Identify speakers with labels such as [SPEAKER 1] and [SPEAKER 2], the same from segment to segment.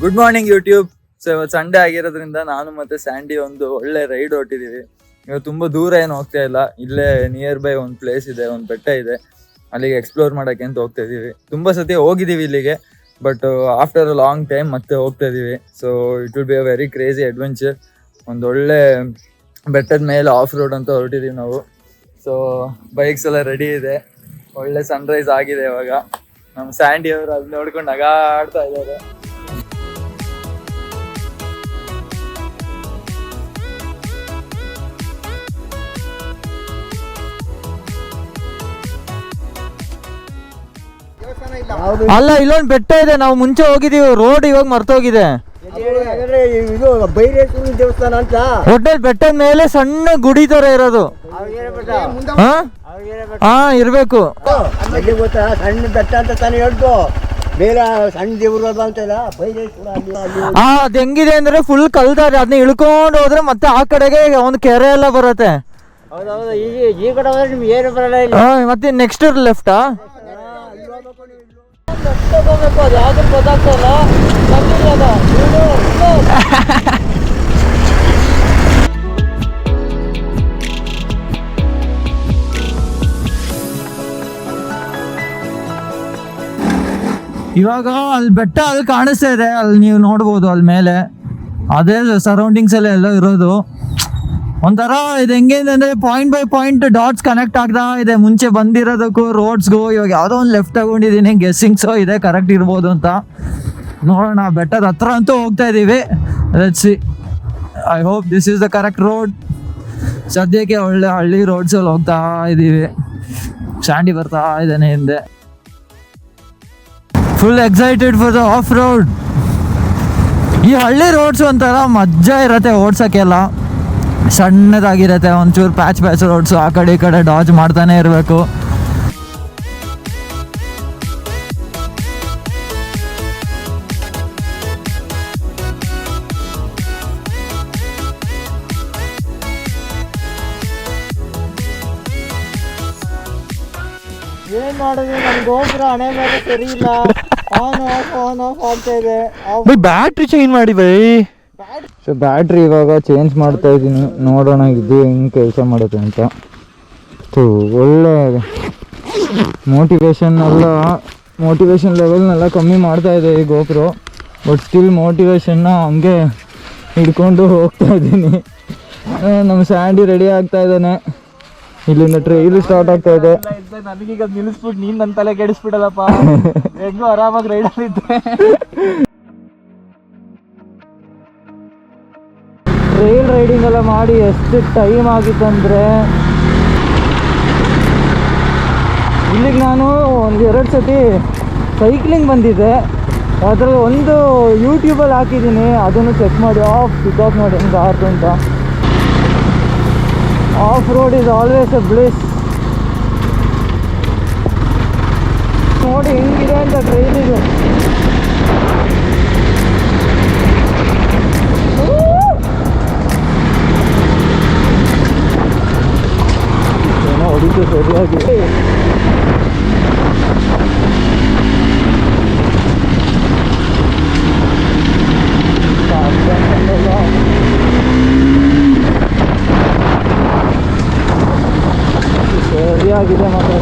[SPEAKER 1] Good morning YouTube. So ಇವತ್ತು Sunday ಆಗಿರೋದ್ರಿಂದ ನಾನು ಮತ್ತೆ ಸ್ಯಾಂಡಿ ಒಂದು ಒಳ್ಳೆ ರೈಡ್ ಹೊಟ್ಟಿದೀವಿ. ಇವತ್ತು ತುಂಬಾ ದೂರ ಏನು ಹೋಗ್ತಾ ಇಲ್ಲ, ಇಲ್ಲೇ ನಿಯರ್ ಬೈ ಒಂದು ಪ್ಲೇಸ್ ಇದೆ, ಒಂದು ಬೆಟ್ಟ ಇದೆ, ಅಲ್ಲಿಗೆ ಎಕ್ಸ್ಪ್ಲೋರ್ ಮಾಡಕ್ಕೆ ಅಂತ ಹೋಗ್ತಾ ಇದೀವಿ. ತುಂಬಾ ಸತಿ ಹೋಗಿದೀವಿ ಇಲ್ಲಿಗೆ, but after a long time ಮತ್ತೆ ಹೋಗ್ತಾ ಇದೀವಿ. So it will be a very crazy adventure. ಒಂದು ಒಳ್ಳೆ ಬೆಟ್ಟದ ಮೇಲೆ ಆಫ್ ರೋಡ್ ಅಂತ ಹೊರಟಿದೀವಿ ನಾವು. ಸೊ ಬೈಕ್ಸ್ ಎಲ್ಲ ರೆಡಿ ಇದೆ, ಒಳ್ಳೆ ಸನ್ರೈಸ್ ಆಗಿದೆ. ಇವಾಗ ನಮ್ಮ ಸ್ಯಾಂಡಿ ಅವರು ಅಲ್ಲಿ ನೋಡ್ಕೊಂಡು ನಗಾಡ್ತಾ ಇದ್ದಾರೆ.
[SPEAKER 2] ಅಲ್ಲ, ಇಲ್ಲೊಂದು ಬೆಟ್ಟ ಇದೆ, ನಾವು ಮುಂಚೆ ಹೋಗಿದೀವಿ. ರೋಡ್ ಇವಾಗ ಮರ್ತೋಗಿದೆ.
[SPEAKER 3] ಇದು ಬೈರೇಶ್ವರ ದೇವಸ್ಥಾನ ಅಂತ
[SPEAKER 2] ಹೋಟೆಲ್ ಬೆಟ್ಟದ ಮೇಲೆ ಸಣ್ಣ ಗುಡಿ ತರ ಇರೋದು. ಹಾ ಇರ್ಬೇಕು.
[SPEAKER 3] ಅಲ್ಲಿ ಗೊತ್ತಾ, ಸಣ್ಣ ಬೆಟ್ಟ ಅಂತ ತಾನೇ ಹೇಳ್ತು. ಬೇರೆ ಸಣ್ಣ ದೇವರು ಅಂತಲ್ಲ ಬೈರೇಶ್ವರ.
[SPEAKER 2] ಅದ್ ಹೆಂಗಿದೆ ಅಂದ್ರೆ ಫುಲ್ ಕಲ್ತಾರೆ. ಅದನ್ನ ಇಳ್ಕೊಂಡು ಹೋದ್ರೆ ಮತ್ತೆ ಆ ಕಡೆಗೆ ಒಂದು ಕೆರೆ ಎಲ್ಲ ಬರುತ್ತೆ.
[SPEAKER 3] ಹೌದೌದು, ಈ ಕಡೆ ಹೋದ್ರೆ ನಿಮ್ಗೆ ಏನು ಬರಲ್ಲ ಇಲ್ಲ.
[SPEAKER 2] ಮತ್ತೆ ನೆಕ್ಸ್ಟ್ ಲೆಫ್ಟಾ ಅದು ಯಾವ್ದು ಗೊತ್ತಾಗ್ತಲ್ಲ. ಇವಾಗ ಅಲ್ಲಿ ಬೆಟ್ಟ ಅಲ್ಲಿ ಕಾಣಿಸ್ತಾ ಇದೆ, ಅಲ್ಲಿ ನೀವು ನೋಡ್ಬೋದು. ಅಲ್ಲಿ ಮೇಲೆ ಅದೇ ಸರೌಂಡಿಂಗ್ಸ್ ಎಲ್ಲ ಇರೋದು. ಒಂಥರ ಇದು ಹೆಂಗೆ ಅಂದ್ರೆ point by point dots connect ಆಗ್ತಾ ಇದೆ. ಮುಂಚೆ ಬಂದಿರೋದಕ್ಕೂ ರೋಡ್ಸ್ಗೂ. ಇವಾಗ ಯಾವುದೋ ಒಂದು ಲೆಫ್ಟ್ ತಗೊಂಡಿದ್ದೀನಿ, ಗೆಸ್ಸಿಂಗ್ಸು ಇದೆ ಕರೆಕ್ಟ್ ಇರ್ಬೋದು ಅಂತ. ನೋಡೋಣ, ಬೆಟ್ಟದ ಹತ್ರ ಅಂತೂ ಹೋಗ್ತಾ ಇದ್ದೀವಿ. Let's see, I hope this is the correct road. ಸದ್ಯಕ್ಕೆ ಒಳ್ಳೆ ಹಳ್ಳಿ ರೋಡ್ಸಲ್ಲಿ ಹೋಗ್ತಾ ಇದ್ದೀವಿ. ಸ್ಯಾಂಡಿ ಬರ್ತಾ ಇದ್ದಾನೆ ಹಿಂದೆ. Full excited for the of road. ಈ ಹಳ್ಳಿ ರೋಡ್ಸ್ ಒಂಥರ ಮಜಾ ಇರತ್ತೆ ಓಡ್ಸೋಕ್ಕೆಲ್ಲ. ಸಣ್ಣದಾಗಿರತ್ತೆ, ಒಂಚೂರು ಪ್ಯಾಚ್ ರೋಡ್ಸು, ಆ ಕಡೆ ಈ ಕಡೆ ಡಾಜ್ ಮಾಡ್ತಾನೆ ಇರಬೇಕು. ಏನ್ ಮಾಡೋದು, ನಮ್ ಗೋಪುರ ಹಣೆ ಮೇಲೆ ಸರಿ ಇಲ್ಲ. ಆನ್ ಆಫ್ ಆಗ್ತಾ ಇದೆ. ಬ್ಯಾಟ್ರಿ ಚೇಂಜ್ ಮಾಡಿ ಬೈ. ಸೊ ಬ್ಯಾಟ್ರಿ ಇವಾಗ ಚೇಂಜ್ ಮಾಡ್ತಾ ಇದ್ದೀನಿ, ನೋಡೋಣ ಇದು ಹೆಂಗೆ ಕೆಲಸ ಮಾಡುತ್ತೆ ಅಂತ. ಒಳ್ಳೆ ಮೋಟಿವೇಶನ್ ಲೆವೆಲ್ನೆಲ್ಲ ಕಮ್ಮಿ ಮಾಡ್ತಾ ಇದೆ ಈ ಗೋಪುರ. ಬಟ್ ಸ್ಟಿಲ್ ಮೋಟಿವೇಶನ್ನ ಹಂಗೆ ಹಿಡ್ಕೊಂಡು ಹೋಗ್ತಾ ಇದ್ದೀನಿ. ನಮ್ಮ ಸ್ಯಾಂಡಿ ರೆಡಿ ಆಗ್ತಾ ಇದ್ದಾನೆ. ಇಲ್ಲಿಂದ ಟ್ರೈಲ್ ಸ್ಟಾರ್ಟ್ ಆಗ್ತಾ ಇದೆ. ನನಗೀಗ ನಿಲ್ಲಿಸ್ಬಿಟ್ಟು ನೀನು ನನ್ನ ತಲೆ ಕೆಡಿಸ್ಬಿಡಲ್ಲಪ್ಪ. ಹೆಂಗೋ ಆರಾಮಾಗಿ ರೈಡಲ್ಲಿ ಇದ್ದೆ. ಟ್ರೈಲ್ ರೈಡಿಂಗ್ ಎಲ್ಲ ಮಾಡಿ ಎಷ್ಟು ಟೈಮ್ ಆಗಿತ್ತಂದರೆ, ಇಲ್ಲಿಗೆ ನಾನು ಒಂದು 2 ಸತಿ ಸೈಕ್ಲಿಂಗ್ ಬಂದಿದ್ದೆ. ಅದರಲ್ಲಿ ಒಂದು ಯೂಟ್ಯೂಬಲ್ಲಿ ಹಾಕಿದ್ದೀನಿ, ಅದನ್ನು ಚೆಕ್ ಮಾಡಿ. ಪಿಕಾಕ್ ನೋಡಿ ಹೆಂಗೆ ಆರ್ತು ಅಂತ. Of road is always A bliss. ನೋಡಿ ಹೆಂಗಿದೆ ಅಂತ ಟ್ರೈಲಿಗೆ. ಏನೋ ಹೊಡಿತು ಸರಿಯಾಗಿ. ಸರಿಯಾಗಿದೆ ಮಾತ್ರ.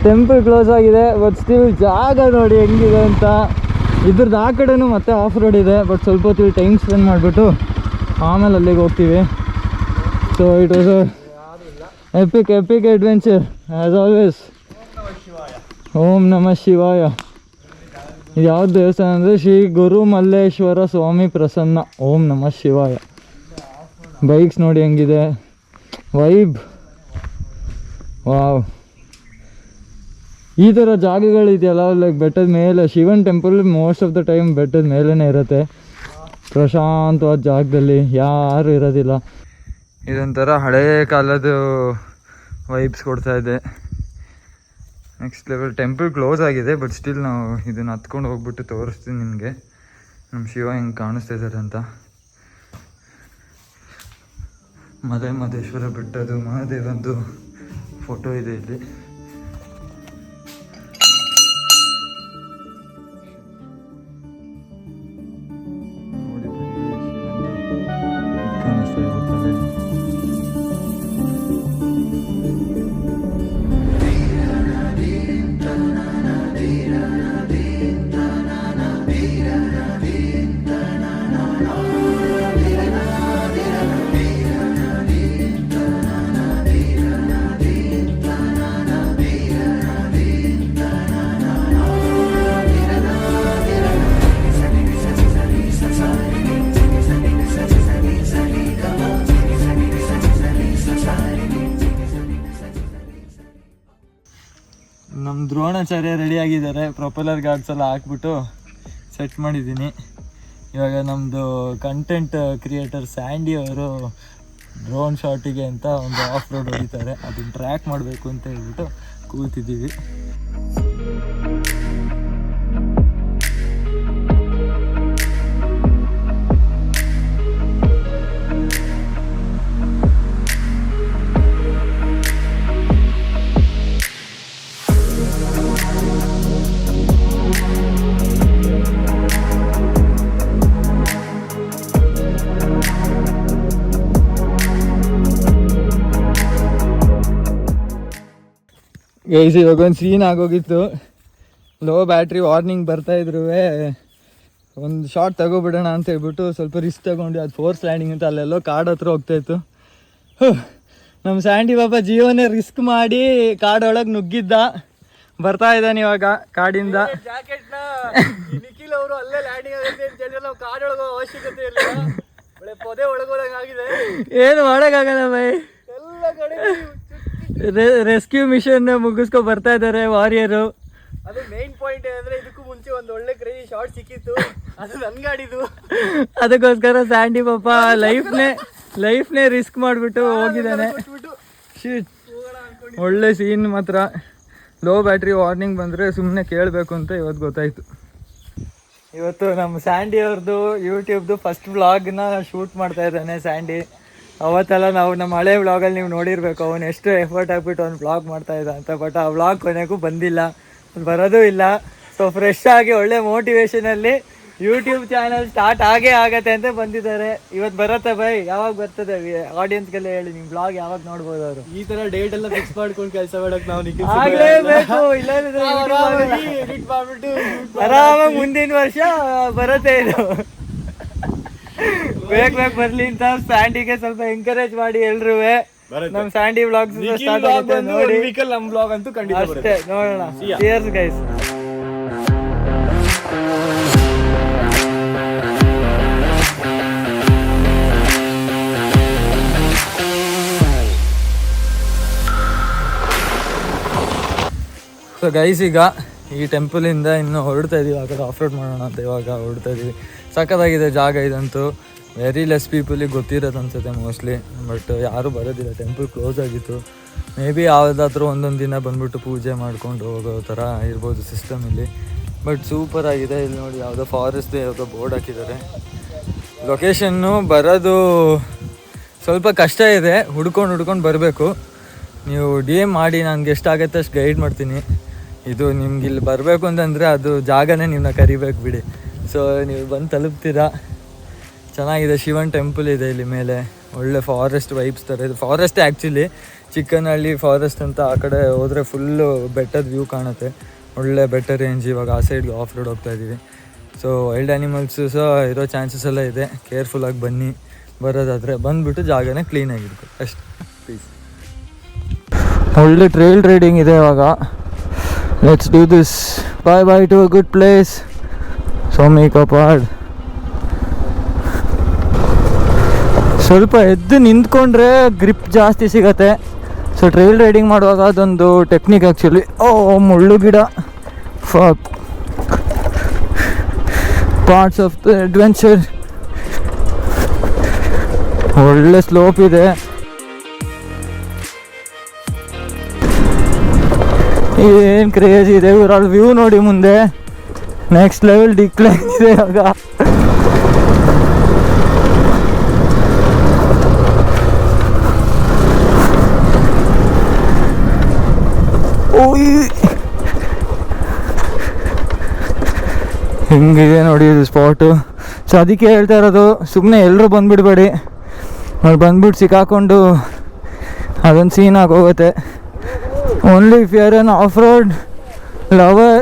[SPEAKER 2] ಟೆಂಪಲ್ ಕ್ಲೋಸ್ ಆಗಿದೆ, ಬಟ್ ಸ್ಟಿಲ್ ಜಾಗ ನೋಡಿ ಹೆಂಗಿದೆ ಅಂತ. ಇದ್ರದ್ದು ಆ ಕಡೆನೂ ಮತ್ತೆ ಆಫ್ ರೋಡ್ ಇದೆ, ಬಟ್ ಸ್ವಲ್ಪ ಹೊತ್ತು ಟೈಮ್ ಸ್ಪೆಂಡ್ ಮಾಡಿಬಿಟ್ಟು ಆಮೇಲೆ ಅಲ್ಲಿಗೆ ಹೋಗ್ತೀವಿ. So it was epic adventure as always. ಓಂ ನಮಃ ಶಿವಾಯ. ಇದು ಯಾವ್ದು ದೇವಸ್ಥಾನ ಅಂದರೆ ಶ್ರೀ ಗುರು ಮಲ್ಲೇಶ್ವರ ಸ್ವಾಮಿ ಪ್ರಸನ್ನ. ಓಂ ನಮಃ ಶಿವಾಯ. ಬೈಕ್ಸ್ ನೋಡಿ ಹೆಂಗಿದೆ, ವೈಬ್. ವಾವ್. ಈ ಥರ ಜಾಗಗಳಿದೆಯಲ್ಲ, ಲೈಕ್ ಬೆಟ್ಟದ ಮೇಲೆ. ಶಿವನ್ temple most of the time ಬೆಟ್ಟದ ಮೇಲೇ ಇರುತ್ತೆ, ಪ್ರಶಾಂತವಾದ ಜಾಗದಲ್ಲಿ, ಯಾರು ಇರೋದಿಲ್ಲ. ಇದೊಂಥರ ಹಳೇ ಕಾಲದ ವೈಬ್ಸ್ ಕೊಡ್ತಾ ಇದೆ.
[SPEAKER 1] Next level. ಟೆಂಪಲ್ ಕ್ಲೋಸ್ ಆಗಿದೆ, ಬಟ್ ಸ್ಟಿಲ್ ನಾವು ಇದನ್ನು ಹತ್ಕೊಂಡು ಹೋಗ್ಬಿಟ್ಟು ತೋರಿಸ್ತೀನಿ ನಿಮಗೆ ನಮ್ಮ ಶಿವ ಹೆಂಗೆ ಕಾಣಿಸ್ತಾ ಇದ್ದಾರೆ ಅಂತ. ಮಲೆ ಮಹದೇಶ್ವರ ಬೆಟ್ಟದು ಮಹಾದೇವದ್ದು ಫೋಟೋ ಇದೆ ಇಲ್ಲಿ. ನಮ್ಮ ದ್ರೋಣಾಚಾರ್ಯ ರೆಡಿ ಆಗಿದ್ದಾರೆ. ಪ್ರೊಪೆಲ್ಲರ್ ಗಾರ್ಡ್ಸ್ ಎಲ್ಲ ಹಾಕ್ಬಿಟ್ಟು ಸೆಟ್ ಮಾಡಿದ್ದೀನಿ. ಇವಾಗ ನಮ್ಮದು ಕಂಟೆಂಟ್ ಕ್ರಿಯೇಟರ್ ಸ್ಯಾಂಡಿ ಅವರು ಡ್ರೋನ್ ಶಾಟಿಗೆ ಅಂತ ಒಂದು ಆಫ್ ರೋಡ್ ಹೊಡಿತಾರೆ, ಅದನ್ನು ಟ್ರ್ಯಾಕ್ ಮಾಡಬೇಕು ಅಂತ ಹೇಳ್ಬಿಟ್ಟು ಕೂತಿದ್ದೀವಿ. ಗೈಸ್ ಇವಾಗ ಒಂದು ಸೀನ್ ಆಗೋಗಿತ್ತು. ಲೋ ಬ್ಯಾಟ್ರಿ ವಾರ್ನಿಂಗ್ ಬರ್ತಾಯಿದ್ರು, ಒಂದು ಶಾರ್ಟ್ ತಗೋಬಿಡೋಣ ಅಂತ ಹೇಳ್ಬಿಟ್ಟು ಸ್ವಲ್ಪ ರಿಸ್ಕ್ ತಗೊಂಡು ಅದು ಫೋರ್ಸ್ ಲ್ಯಾಂಡಿಂಗ್ ಅಂತ ಅಲ್ಲೆಲ್ಲೋ ಕಾಡು ಹತ್ರ ಹೋಗ್ತಾಯಿತ್ತು. ನಮ್ಮ ಸ್ಯಾಂಡಿ ಬಾಬಾ ಜೀವನೇ ರಿಸ್ಕ್ ಮಾಡಿ ಕಾಡೊಳಗೆ ನುಗ್ಗಿದ್ದ, ಬರ್ತಾ ಇದ್ದಾನೆ ಇವಾಗ ಕಾಡಿಂದ. ನಿಖಿಲ್ ಅವರು ಅಲ್ಲೇ ಲ್ಯಾಂಡಿಂಗ್ ಆಗುತ್ತೆ ಅಂತ ಹೇಳಿದ್ರೆ ನಾವು ಕಾಡೊಳಗೆ ಅವಶ್ಯಕತೆ ಇಲ್ಲ, ಪೊದೆ ಒಳಗೋದಂಗೆ ಆಗಿದೆ. ಏನು ಮಾಡೋಕ್ಕಾಗಲ್ಲ ಬೈ, ಎಲ್ಲ ಕಡೆ ರೆಸ್ಕ್ಯೂ ಮಿಷನ್ ಮುಗಿಸ್ಕೊ ಬರ್ತಾ ಇದ್ದಾರೆ ವಾರಿಯರು. ಅದು ಮೇನ್ ಪಾಯಿಂಟ್ ಏನಂದ್ರೆ ಇದಕ್ಕೂ ಮುಂಚೆ ಒಂದು ಒಳ್ಳೆ ಕ್ರೇಜಿ ಶಾರ್ಟ್ ಸಿಕ್ಕಿತ್ತು, ಅದು ನನ್ನ ಗಾಡಿದು. ಅದಕ್ಕೋಸ್ಕರ ಸ್ಯಾಂಡಿ ಪಾಪ ಲೈಫ್ನೇ ರಿಸ್ಕ್ ಮಾಡಿಬಿಟ್ಟು ಹೋಗಿದ್ದಾನೆ. ಒಳ್ಳೆ ಸೀನ್ ಮಾತ್ರ. ಲೋ ಬ್ಯಾಟ್ರಿ ವಾರ್ನಿಂಗ್ ಬಂದರೆ ಸುಮ್ಮನೆ ಕೇಳಬೇಕು ಅಂತ ಇವತ್ತು ಗೊತ್ತಾಯಿತು. ಇವತ್ತು ನಮ್ಮ ಸ್ಯಾಂಡಿ ಅವ್ರದ್ದು ಯೂಟ್ಯೂಬ್ದು ಫಸ್ಟ್ ವ್ಲಾಗ್ನ ಶೂಟ್ ಮಾಡ್ತಾ ಇದ್ದಾನೆ ಸ್ಯಾಂಡಿ. ಅವತ್ತೆಲ್ಲ ನಾವು ನಮ್ಮ ಹಳೆ ವ್ಲಾಗಲ್ಲಿ ನೀವು ನೋಡಿರಬೇಕು ಅವನು ಎಷ್ಟು ಎಫರ್ಟ್ ಹಾಕ್ಬಿಟ್ಟು ಅವ್ನು ವ್ಲಾಗ್ ಮಾಡ್ತಾಯಿದ್ದ ಅಂತ. ಬಟ್ ಆ ವ್ಲಾಗ್ ಕೊನೆಗೂ ಬಂದಿಲ್ಲ, ಬರೋದೂ ಇಲ್ಲ. ಸೊ ಫ್ರೆಶ್ ಆಗಿ ಒಳ್ಳೆ ಮೋಟಿವೇಶನಲ್ಲಿ ಯೂಟ್ಯೂಬ್ ಚಾನಲ್ ಸ್ಟಾರ್ಟ್ ಆಗತ್ತೆ ಅಂತ ಬಂದಿದ್ದಾರೆ. ಇವತ್ತು ಬರುತ್ತೆ ಬೈ, ಯಾವಾಗ ಬರ್ತದೆ ಆಡಿಯನ್ಸ್ಗೆಲ್ಲ ಹೇಳಿ, ನಿಮ್ಮ ವ್ಲಾಗ್ ಯಾವಾಗ ನೋಡ್ಬೋದು ಅವರು. ಈ ಥರ ಡೇಟ್ ಎಲ್ಲ ಫಿಕ್ಸ್ ಮಾಡ್ಕೊಂಡು ಕೆಲಸ ಮಾಡೋಕೆ ನಾವು ಆಗಲೇಬೇಕು, ಇಲ್ಲದಿದ್ರೆ ಎಡಿಟ್ ಮಾಡಿಬಿಟ್ಟು ಆರಾಮಾಗಿ ಮುಂದಿನ ವರ್ಷ ಬರುತ್ತೆ ಇದು. ಬೇಗ ಬರ್ಲಿ ಅಂತ ಸ್ಯಾಂಡಿಗೆ ಸ್ವಲ್ಪ ಎಂಕರೇಜ್ ಮಾಡಿ ಎಲ್ರೂ. ನಮ್ಮ ಸ್ಯಾಂಡಿ ವ್ಲಾಗ್ಸ್ ಸ್ಟಾರ್ಟ್ ಆಗುತ್ತೆ ನೋಡಿ. ನಮ್ಮ ವ್ಲಾಗ್ ಅಂತೂ ಖಂಡಿತ ಅಷ್ಟೇ, ನೋಡೋಣ. Cheers guys. ಸೊ ಗೈಸ್ ಈಗ ಈ ಟೆಂಪಲಿಂದ ಇನ್ನು ಹೊರಡ್ತಾ ಇದೀವಿ, ಆ ಕಡೆ ಆಫ್ ರೋಡ್ ಮಾಡೋಣ ಅಂತ ಇವಾಗ ಹೊರಡ್ತಾ ಇದೀವಿ. ಸಖತ್ತಾಗಿದೆ ಜಾಗ ಇದಂತೂ. ವೆರಿ ಲೆಸ್ ಪೀಪಲಿಗೆ ಗೊತ್ತಿರೋದು ಅನ್ಸುತ್ತೆ ಮೋಸ್ಟ್ಲಿ, ಬಟ್ ಯಾರೂ ಬರೋದಿಲ್ಲ. ಟೆಂಪಲ್ ಕ್ಲೋಸ್ ಆಗಿತ್ತು. ಮೇ ಬಿ ಯಾವುದಾದ್ರೂ ಒಂದೊಂದು ದಿನ ಬಂದ್ಬಿಟ್ಟು ಪೂಜೆ ಮಾಡ್ಕೊಂಡು ಹೋಗೋ ಥರ ಇರ್ಬೋದು ಸಿಸ್ಟಮ್ ಇಲ್ಲಿ. ಬಟ್ ಸೂಪರ್ ಆಗಿದೆ. ಇಲ್ಲಿ ನೋಡಿ ಯಾವುದೋ ಫಾರೆಸ್ಟ್ ಯಾವುದೋ ಬೋರ್ಡ್ ಹಾಕಿದ್ದಾರೆ. ಲೊಕೇಶನ್ನು ಬರೋದು ಸ್ವಲ್ಪ ಕಷ್ಟ ಇದೆ, ಹುಡ್ಕೊಂಡು ಬರಬೇಕು. ನೀವು DM ಮಾಡಿ ನನಗೆ ಎಷ್ಟಾಗುತ್ತೆ ಅಷ್ಟು ಗೈಡ್ ಮಾಡ್ತೀನಿ. ಇದು ನಿಮ್ಗೆ ಇಲ್ಲಿ ಬರಬೇಕು ಅಂತಂದರೆ ಅದು ಜಾಗನೇ ನಿಮ್ಮನ್ನ ಕರಿಬೇಕು ಬಿಡಿ. ಸೊ ನೀವು ಬಂದು ತಲುಪ್ತೀರಾ. ಚೆನ್ನಾಗಿದೆ. ಶಿವನ್ ಟೆಂಪಲ್ ಇದೆ ಇಲ್ಲಿ ಮೇಲೆ. ಒಳ್ಳೆ ಫಾರೆಸ್ಟ್ ವೈಬ್ಸ್ ಥರ ಇದೆ. ಫಾರೆಸ್ಟೇ ಆ್ಯಕ್ಚುಲಿ, ಚಿಕ್ಕನಹಳ್ಳಿ ಫಾರೆಸ್ಟ್ ಅಂತ. ಆ ಕಡೆ ಹೋದರೆ ಫುಲ್ಲು ಬೆಟ್ಟದ ವ್ಯೂ ಕಾಣುತ್ತೆ. ಒಳ್ಳೆ ಬೆಟ್ಟ ರೇಂಜ್. ಇವಾಗ ಆ ಸೈಡ್ಗೆ ಆಫ್ ರೋಡ್ ಹೋಗ್ತಾ ಇದ್ದೀವಿ. ಸೊ ವೈಲ್ಡ್ ಆ್ಯನಿಮಲ್ಸು ಸಹ ಇರೋ ಚಾನ್ಸಸ್ ಎಲ್ಲ ಇದೆ. ಕೇರ್ಫುಲ್ಲಾಗಿ ಬನ್ನಿ, ಬರೋದಾದರೆ ಬಂದುಬಿಟ್ಟು ಜಾಗನೇ ಕ್ಲೀನಾಗಿರ್ಬೇಕು ಅಷ್ಟು. ಪ್ಲೀಸ್. ಒಳ್ಳೆ ಟ್ರೈಲ್ ರೈಡಿಂಗ್ ಇದೆ ಇವಾಗ. Let's do this. Bye to a good place. ಸ್ವಾಮಿ ಕಾಪಾಡ್. ಸ್ವಲ್ಪ ಎದ್ದು ನಿಂತ್ಕೊಂಡ್ರೆ ಗ್ರಿಪ್ ಜಾಸ್ತಿ ಸಿಗತ್ತೆ. ಸೊ ಟ್ರೈಲ್ ರೈಡಿಂಗ್ ಮಾಡುವಾಗ ಅದೊಂದು ಟೆಕ್ನಿಕ್ ಆ್ಯಕ್ಚುಲಿ. ಮುಳ್ಳು ಗಿಡ, ಪಾರ್ಟ್ಸ್ ಆಫ್ ದ ಅಡ್ವೆಂಚರ್. ಒಳ್ಳೆ ಸ್ಲೋಪ್ ಇದೆ.
[SPEAKER 2] ಏನು ಕ್ರೇಜ್ ಇದೆ ಊರಲ್ಲಿ ವ್ಯೂ ನೋಡಿ ಮುಂದೆ ನೆಕ್ಸ್ಟ್ ಲೆವೆಲ್ ಡಿಕ್ಲೈನ್ ಇದೆ ಇವಾಗ. ಹಿಂಗಿದೆ ನೋಡಿ ಇದು ಸ್ಪಾಟು. ಸೊ ಅದಕ್ಕೆ ಹೇಳ್ತಾ ಇರೋದು, ಸುಮ್ಮನೆ ಎಲ್ಲರೂ ಬಂದುಬಿಡ್ಬೇಡಿ, ಅಲ್ಲಿ ಬಂದ್ಬಿಟ್ಟು ಸಿಕ್ಕಾಕೊಂಡು ಅದೊಂದು ಸೀನ್ ಆಗೋಗುತ್ತೆ. Only if you are an off road lover,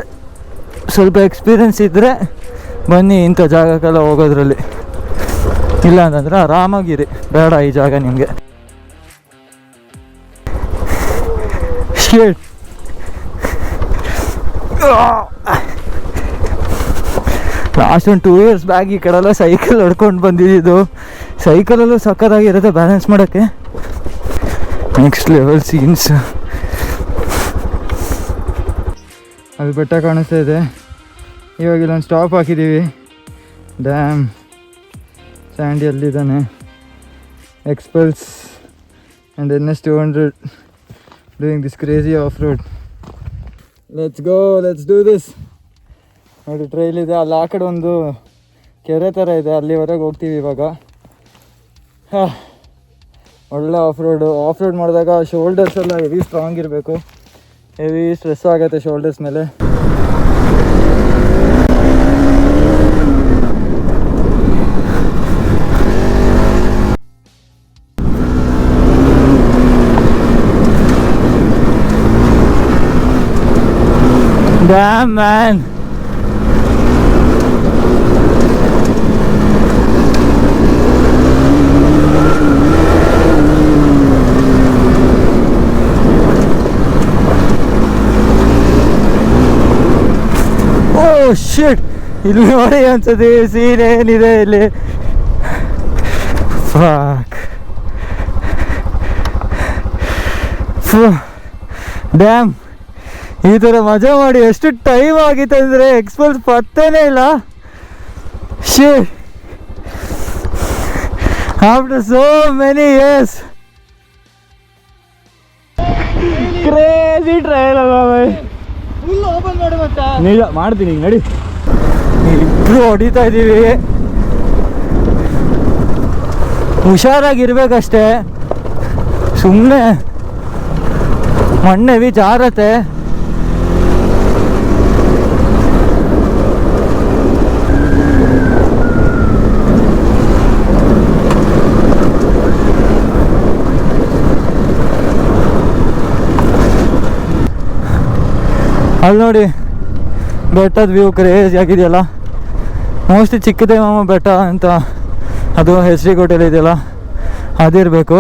[SPEAKER 2] ಸ್ವಲ್ಪ ಎಕ್ಸ್ಪೀರಿಯನ್ಸ್ ಇದ್ದರೆ ಬನ್ನಿ ಇಂಥ ಜಾಗಕ್ಕೆಲ್ಲ ಹೋಗೋದ್ರಲ್ಲಿ. ಇಲ್ಲ ಅಂತಂದರೆ ಆರಾಮಾಗಿರಿ, ಬೇಡ ಈ ಜಾಗ ನಿಮಗೆ. ಶೇಟ್ ಲಾಸ್ಟ್ ಒಂದು 2 years ಬ್ಯಾಗ್ ಈ ಕಡೆಲ್ಲ ಸೈಕಲ್ ಹೊಡ್ಕೊಂಡು ಬಂದಿದ್ದು. ಸೈಕಲಲ್ಲೂ ಸಕ್ಕತ್ತಾಗಿರುತ್ತೆ ಬ್ಯಾಲೆನ್ಸ್ ಮಾಡೋಕ್ಕೆ. Next level scenes. ಅದು ಬೆಟ್ಟ ಕಾಣಿಸ್ತಾ ಇದೆ. ಇವಾಗ ಇಲ್ಲೊಂದು ಸ್ಟಾಪ್ ಹಾಕಿದ್ದೀವಿ. ಡ್ಯಾಮ್ ಸ್ಯಾಂಡಿ ಅಲ್ಲಿದ್ದಾನೆ. Xpulse and NS 200 doing this crazy off road. Let's go, let's do this. ನೋಡಿ ಟ್ರೈಲ್ ಇದೆ, ಅಲ್ಲಿ ಆ ಕಡೆ ಒಂದು ಕೆರೆ ಥರ ಇದೆ, ಅಲ್ಲಿವರೆಗೆ ಹೋಗ್ತೀವಿ ಇವಾಗ. ಹಾಂ, ಒಳ್ಳೆ ಆಫ್ ರೋಡ್ ಮಾಡಿದಾಗ ಶೋಲ್ಡರ್ಸ್ ಎಲ್ಲ ಹೆವಿ ಸ್ಟ್ರಾಂಗ್ ಇರಬೇಕು. ಹೆವಿ ಸ್ಟ್ರೆಸ್ ಆಗುತ್ತೆ ಶೋಲ್ಡರ್ಸ್ ಮೇಲೆ. Damn man. Oh shit, ಇಲ್ಲಿ ನೋಡಿ ಅನ್ಸದೆ ಸೀನ್ ಏನಿದೆ ಇಲ್ಲಿ. Fuck. Damn. ಈ ಥರ ಮಜಾ ಮಾಡಿ ಎಷ್ಟು ಟೈಮ್ ಆಗಿತ್ತು ಅಂದರೆ ಎಕ್ಸ್ಪಲ್ಸ್ ಪತ್ತೇನೇ ಇಲ್ಲ. Shit, after so many years. Crazy trail ಅಲ್ಲ ಬೈ. ಫುಲ್ ಓಪನ್ ಮಾಡಿ ಮತ್ತೆ ನಿಜ ಮಾಡ್ತೀನಿ ಈಗ ನಡಿ. ಇಬ್ರು ಹೊಡಿತಾ ಇದ್ದೀವಿ, ಹುಷಾರಾಗಿರ್ಬೇಕಷ್ಟೇ. ಸುಮ್ಮನೆ ಮಣ್ಣೆವಿ ಜಾರತ್ತೆ. ಅಲ್ಲಿ ನೋಡಿ ಬೆಟ್ಟದ ವ್ಯೂ ಕ್ರೇಜಿ ಆಗಿದೆಯಲ್ಲ. ಮೋಸ್ಟ್ಲಿ ಚಿಕ್ಕದೇವಮ್ಮ ಬೆಟ್ಟ ಅಂತ ಅದು ಹೆಸರಿಕೋಟೆಯಲ್ಲಿ ಇದೆಯಲ್ಲ, ಅದಿರಬೇಕು.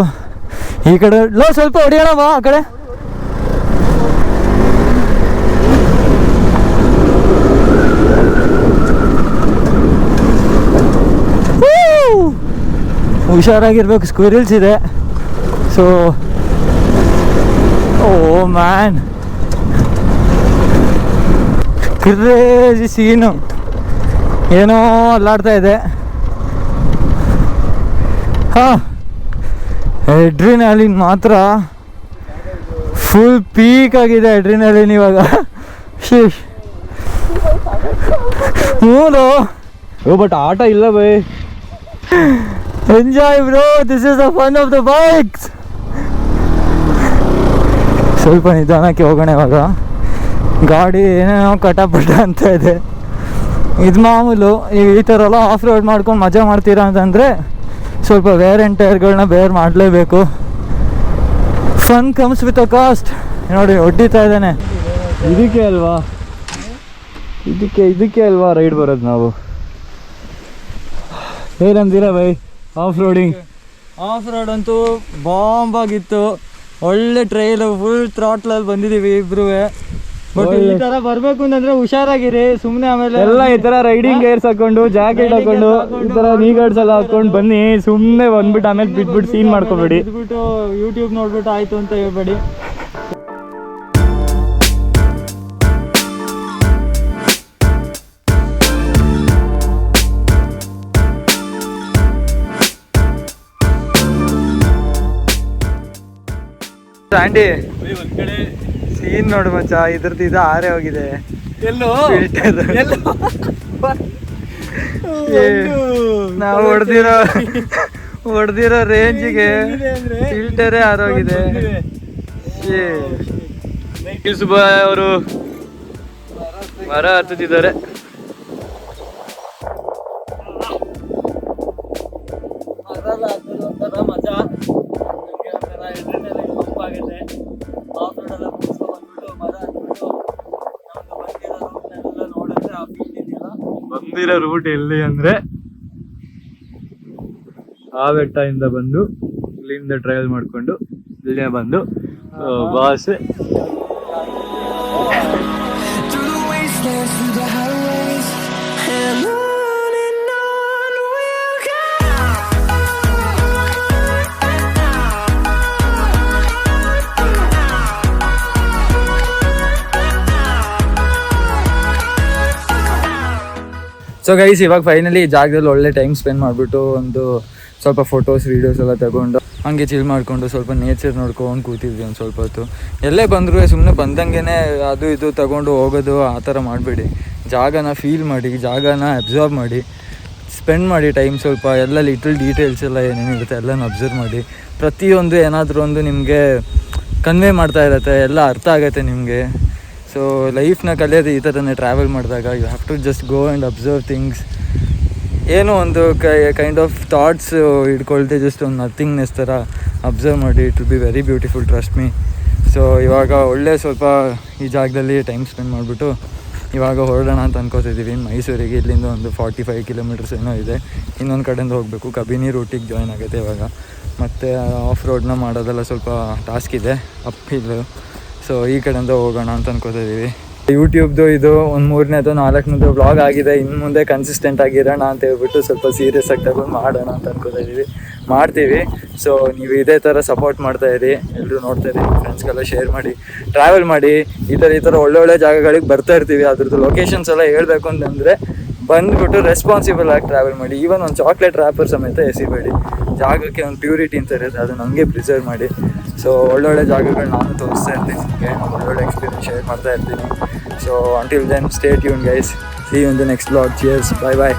[SPEAKER 2] ಈ ಕಡೆ ಸ್ವಲ್ಪ ಹೊಡಿಯೋಣ ಬಾ ಆ ಕಡೆ. ಹುಷಾರಾಗಿರ್ಬೇಕು, ಸ್ಕ್ವಿರಿಲ್ಸ್ ಇದೆ. ಸೊ ಓ ಮ್ಯಾನ್, ಕ್ರೇಜಿ ಸೀನು. ಏನೋ ಅಲ್ಲಾಡ್ತಾ ಇದೆ. ಹಾಂ, ಎಡ್ರಿನಾಲಿನ್ ಮಾತ್ರ ಫುಲ್ ಪೀಕ್ ಆಗಿದೆ. ಎಡ್ರಿನಾಲಿನ್ ಇವಾಗ ಮೂಲು. ಬಟ್ ಆಟ ಇಲ್ಲ by. Enjoy bro, this is the fun of the bikes. ಸ್ವಲ್ಪ ನಿಧಾನಕ್ಕೆ ಹೋಗೋಣ ಇವಾಗ. ಗಾಡಿ ಏನೇನೋ ಕಟಾಪಟ ಅಂತ ಇದೆ. ಇದು ಮಾಮೂಲು. ಈ ಥರ ಎಲ್ಲ ಆಫ್ ರೋಡ್ ಮಾಡ್ಕೊಂಡು ಮಜಾ ಮಾಡ್ತೀರಾ ಅಂತಂದರೆ ಸ್ವಲ್ಪ ವೇರ್ ಆ್ಯಂಡ್ ಟೈರ್ಗಳನ್ನ ಬೇರ್ ಮಾಡಲೇಬೇಕು. Fun comes with a cost. ನೋಡಿ ಹೊಡಿತಾ ಇದ್ದಾನೆ. ಇದಕ್ಕೆ ಅಲ್ವಾ ರೈಡ್ ಬರೋದು ನಾವು. ಏನಂದಿರ ಬೈ ಆಫ್ ರೋಡ್ ಅಂತೂ ಬಾಂಬ್ ಆಗಿತ್ತು. ಒಳ್ಳೆ ಟ್ರೈಲು, ಫುಲ್ ಥ್ರಾಟ್ಲಲ್ಲಿ ಬಂದಿದ್ದೀವಿ ಇಬ್ರು. ಬಟ್ ಈ ತರ ಬರ್ಬೇಕು ಅಂತಂದ್ರೆ ಹುಷಾರಾಗಿರಿ. ಸುಮ್ಮನೆ ಆಮೇಲೆ ಎಲ್ಲ ಈ ತರ ರೈಡಿಂಗ್ ಗೇರ್ಸ್ ಹಾಕೊಂಡು ಜಾಕೆಟ್ ಹಾಕೊಂಡು ಈ ತರ ನೀ ಗಾರ್ಡ್ಸ್ ಎಲ್ಲ ಹಾಕೊಂಡು ಬನ್ನಿ. ಸುಮ್ಮನೆ ಬಂದ್ಬಿಟ್ಟು ಆಮೇಲೆ ಬಿಟ್ಬಿಟ್ಟು ಸೀನ್ ಮಾಡ್ಕೋಬೇಡಿ. ಬಿಟ್ಬಿಟ್ಟು ಯೂಟ್ಯೂಬ್ ನೋಡ್ಬಿಟ್ಟು ಆಯ್ತು ಅಂತ ಹೇಳ್ಬೇಡಿ.
[SPEAKER 1] ಸ್ಯಾಂಡಿ
[SPEAKER 2] ಸೀನ್ ನೋಡು ಮಚ್ಚ, ಇದ್ರದ್ದು ಇದು ಆರೇ ಹೋಗಿದೆ.
[SPEAKER 1] ಎಲ್ಲೋ
[SPEAKER 2] ಫಿಲ್ಟರ್
[SPEAKER 1] ಎಲ್ಲೋ
[SPEAKER 2] ನಾವು ಹೊಡೆದಿರೋ ರೇಂಜಿಗೆ ಫಿಲ್ಟರೇ ಆರೋಗಿದೆ. ಸುಬ್ಬಾಯ್ ಅವರು ಮರ ಹತ್ತುತ್ತಿದ್ದಾರೆ.
[SPEAKER 1] ಒಂಥರ ಮಜಾ, ಒಂಥರ ಎಣ್ಣೆಲ್ಲ ತಂಪಾಗುತ್ತೆ. ಆಫ್ ರೋಡೆಲ್ಲ ಮುಗಿಸ್ಕೊಂಡ್ಬಂದ್ಬಿಟ್ಟು ಮರ ಹತ್ಬಿಟ್ಟು ನಮ್ದು ಬಂದಿರೋ ರೂಟ್ನೆಲ್ಲ ನೋಡಿದ್ರೆ ಆ ಫೀಲ್ ಇದೆಯಲ್ಲ.
[SPEAKER 2] ಬಂದಿರೋ ರೂಟ್ ಎಲ್ಲಿ ಅಂದ್ರೆ ಆ ಬೆಟ್ಟದಿಂದ ಬಂದು ಇಲ್ಲಿಂದ ಟ್ರಾವೆಲ್ ಮಾಡ್ಕೊಂಡು ಇಲ್ಲೇ ಬಂದು ಬಾಸ್
[SPEAKER 1] ಸೊ ಗೈಸ್, ಇವಾಗ ಫೈನಲಿ ಈ ಜಾಗದಲ್ಲಿ ಒಳ್ಳೆ ಟೈಮ್ ಸ್ಪೆಂಡ್ ಮಾಡಿಬಿಟ್ಟು ಒಂದು ಸ್ವಲ್ಪ ಫೋಟೋಸ್ ವೀಡಿಯೋಸ್ ಎಲ್ಲ ತಗೊಂಡು ಹಂಗೆ ಚಿಲ್ ಮಾಡಿಕೊಂಡು ಸ್ವಲ್ಪ ನೇಚರ್ ನೋಡ್ಕೊಂಡು ಕೂತಿದ್ವಿ ಒಂದು ಸ್ವಲ್ಪ ಹೊತ್ತು. ಎಲ್ಲೇ ಬಂದರೂ ಸುಮ್ಮನೆ ಬಂದಂಗೆ ಅದು ಇದು ತಗೊಂಡು ಹೋಗೋದು ಆ ಥರ ಮಾಡಬೇಡಿ. ಜಾಗನ ಫೀಲ್ ಮಾಡಿ, ಜಾಗನ ಅಬ್ಸರ್ವ್ ಮಾಡಿ, ಸ್ಪೆಂಡ್ ಮಾಡಿ ಟೈಮ್ ಸ್ವಲ್ಪ. ಎಲ್ಲ ಲಿಟಲ್ ಡೀಟೇಲ್ಸ್ ಎಲ್ಲ ಏನೇನಿರುತ್ತೆ ಎಲ್ಲನೂ ಅಬ್ಸರ್ವ್ ಮಾಡಿ. ಪ್ರತಿಯೊಂದು ಏನಾದರೂ ಒಂದು ನಿಮಗೆ ಕನ್ವೆ ಮಾಡ್ತಾ ಇರುತ್ತೆ, ಎಲ್ಲ ಅರ್ಥ ಆಗುತ್ತೆ ನಿಮಗೆ. ಸೊ ಲೈಫ್ನ ಕಲಿಯೋದು ಈ ಥರನೇ ಟ್ರಾವೆಲ್ ಮಾಡಿದಾಗ. You have to just go and observe things. ಏನೋ ಒಂದು ಕೈಂಡ್ ಆಫ್ ಥಾಟ್ಸ್ ಹಿಡ್ಕೊಳ್ತೆ, ಜಸ್ಟ್ ಒಂದು ನಥಿಂಗ್ನೆಸ್ ಥರ ಅಬ್ಸರ್ವ್ ಮಾಡಿ. It will be very beautiful, trust me. So ಇವಾಗ ಒಳ್ಳೆ ಸ್ವಲ್ಪ ಈ ಜಾಗದಲ್ಲಿ ಟೈಮ್ ಸ್ಪೆಂಡ್ ಮಾಡಿಬಿಟ್ಟು ಇವಾಗ ಹೊರಡೋಣ ಅಂತ ಅನ್ಕೋತಿದ್ದೀವಿ ಮೈಸೂರಿಗೆ. ಇಲ್ಲಿಂದ ಒಂದು 45 ಕಿಲೋಮೀಟರ್ಸ್ ಏನೋ ಇದೆ. ಇನ್ನೊಂದು ಕಡೆಯಿಂದ ಹೋಗಬೇಕು, ಕಬಿನಿ ರೂಟಿಗೆ ಜಾಯ್ನ್ ಆಗುತ್ತೆ ಇವಾಗ. ಮತ್ತು ಆಫ್ ರೋಡ್ನ ಮಾಡೋದೆಲ್ಲ ಸ್ವಲ್ಪ ಟಾಸ್ಕ್ ಇದೆ, ಅಪ್ ಹಿಲ್. ಸೊ ಈ ಕಡೆಯಿಂದ ಹೋಗೋಣ ಅಂತ ಅನ್ಕೋತಿದ್ದೀವಿ. ಯೂಟ್ಯೂಬ್ದು ಇದು ಒಂದು 3ನೇದು 4ನೇದು ವ್ಲಾಗ್ ಆಗಿದೆ. ಇನ್ನು ಮುಂದೆ ಕನ್ಸಿಸ್ಟೆಂಟ್ ಆಗಿರೋಣ ಅಂತ ಹೇಳ್ಬಿಟ್ಟು ಸ್ವಲ್ಪ ಸೀರಿಯಸ್ ಆಗಿ ತಗೊಂಡು ಮಾಡೋಣ ಅಂತ ಅನ್ಕೋತಾ ಮಾಡ್ತೀವಿ. ಸೊ ನೀವು ಇದೇ ಥರ ಸಪೋರ್ಟ್ ಮಾಡ್ತಾಯಿರಿ, ಎಲ್ಲರೂ ನೋಡ್ತಾಯಿರಿ, ಫ್ರೆಂಡ್ಸ್ಗೆಲ್ಲ ಶೇರ್ ಮಾಡಿ, ಟ್ರಾವೆಲ್ ಮಾಡಿ. ಈ ಥರ ಒಳ್ಳೊಳ್ಳೆ ಜಾಗಗಳಿಗೆ ಬರ್ತಾ ಇರ್ತೀವಿ. ಅದ್ರದ್ದು ಲೊಕೇಶನ್ಸ್ ಎಲ್ಲ ಹೇಳಬೇಕು ಅಂತಂದರೆ ಬಂದುಬಿಟ್ಟು ರೆಸ್ಪಾನ್ಸಿಬಲ್ ಆಗಿ ಟ್ರಾವೆಲ್ ಮಾಡಿ. ಈವನ್ ಒಂದು ಚಾಕ್ಲೇಟ್ ರ್ಯಾಪರ್ ಸಮೇತ ಎಸಿಬೇಡಿ. ಜಾಗಕ್ಕೆ ಒಂದು ಪ್ಯೂರಿಟಿ ಅಂತ ಇರುತ್ತೆ, ಅದು ನಮಗೆ ಪ್ರಿಸರ್ವ್ ಮಾಡಿ. ಸೊ ಒಳ್ಳೊಳ್ಳೆ ಜಾಗಗಳು ನಾನು ತೋರಿಸ್ತಾ ಇರ್ತೀನಿ ನಿಮಗೆ, ಒಳ್ಳೊಳ್ಳೆ ಎಕ್ಸ್ಪೀರಿಯನ್ಸ್ ಶೇರ್ ಮಾಡ್ತಾ ಇರ್ತೀನಿ. So until then stay tuned guys, see you in the next vlog. Cheers, bye bye.